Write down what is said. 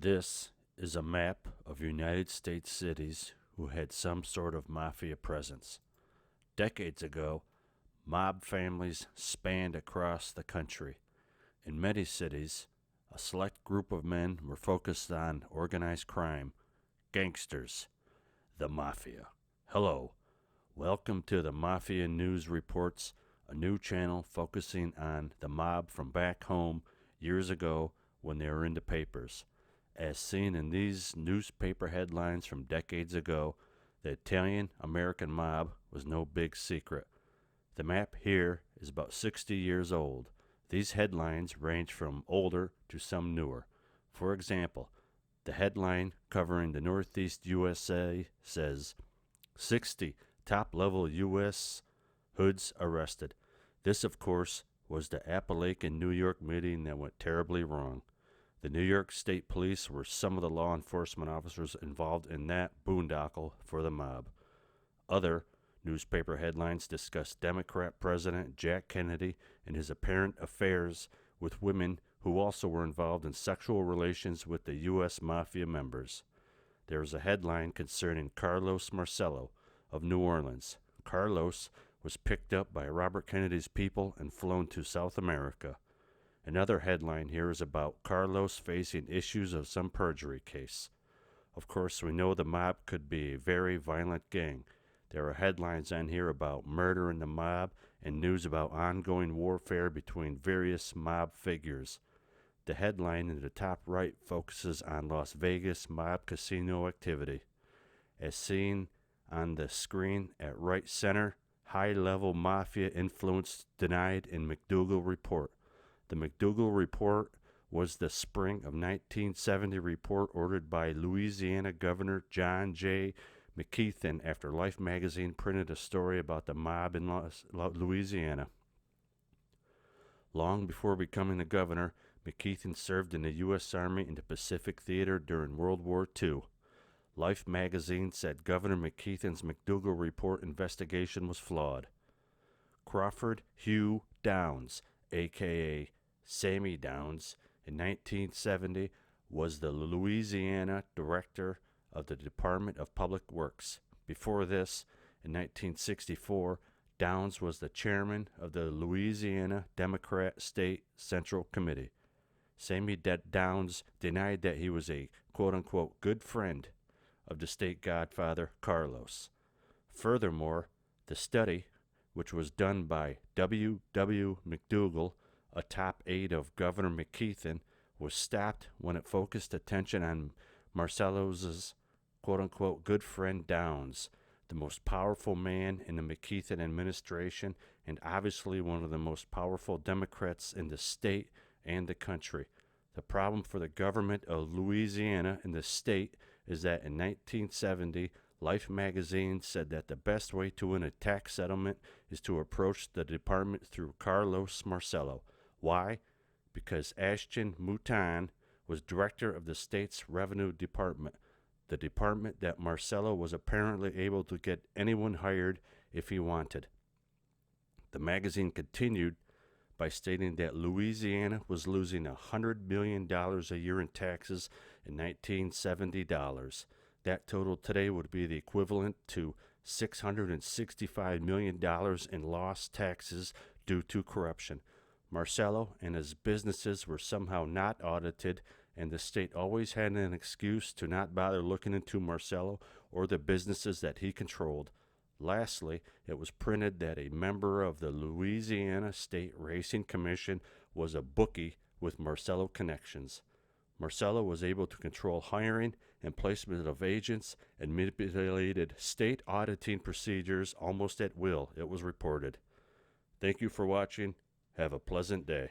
This is a map of United States cities who had some sort of mafia presence. Decades ago, mob families spanned across the country. In many cities, a select group of men were focused on organized crime, gangsters, the Mafia. Hello, welcome to the Mafia News Reports, a new channel focusing on the mob from back home years ago when they were in the papers. As seen in these newspaper headlines from decades ago, the Italian American mob was no big secret. The map here is about 60 years old. These headlines range from older to some newer. For example, the headline covering the Northeast USA says 60 top-level U.S. hoods arrested. This, of course, was the Appalachian, New York meeting that went terribly wrong. The New York State Police were some of the law enforcement officers involved in that boondoggle for the mob. Other newspaper headlines discuss Democrat President Jack Kennedy and his apparent affairs with women who also were involved in sexual relations with the U.S. Mafia members. There is a headline concerning Carlos Marcello of New Orleans. Carlos was picked up by Robert Kennedy's people and flown to South America. Another headline here is about Carlos facing issues of some perjury case. Of course, we know the mob could be a very violent gang. There are headlines on here about murder in the mob and news about ongoing warfare between various mob figures. The headline in the top right focuses on Las Vegas mob casino activity. As seen on the screen at right center, high-level mafia influence denied in McDougal report. The McDougal report was the spring of 1970 report ordered by Louisiana Governor John J. McKeithen after Life magazine printed a story about the mob in Louisiana. Long before becoming the governor, McKeithen served in the U.S. Army in the Pacific Theater during World War II. Life magazine said Governor McKeithen's McDougal report investigation was flawed. Crawford Hugh Downs, a.k.a. Sammy Downs, in 1970 was the Louisiana Director of the Department of Public Works. Before this, in 1964, Downs was the chairman of the Louisiana Democrat State Central Committee. Sammy Downs denied that he was a quote-unquote good friend of the state godfather Carlos. Furthermore, the study, which was done by W. McDougal, a top aide of Governor McKeithen, was stopped when it focused attention on Marcello's quote-unquote good friend Downs, the most powerful man in the McKeithen administration and obviously one of the most powerful Democrats in the state and the country. The problem for the government of Louisiana and the state is that in 1970, Life magazine said that the best way to win a tax settlement is to approach the department through Carlos Marcello. Why? Because Ashton Mouton was director of the state's revenue department, the department that Marcello was apparently able to get anyone hired if he wanted. The magazine continued by stating that Louisiana was losing $100 million a year in taxes in 1970 dollars. That total today would be the equivalent to $665 million in lost taxes due to corruption. Marcello and his businesses were somehow not audited, and the state always had an excuse to not bother looking into Marcello or the businesses that he controlled. Lastly, it was printed that a member of the Louisiana State Racing Commission was a bookie with Marcello connections. Marcello was able to control hiring and placement of agents and manipulated state auditing procedures almost at will, it was reported. Thank you for watching. Have a pleasant day.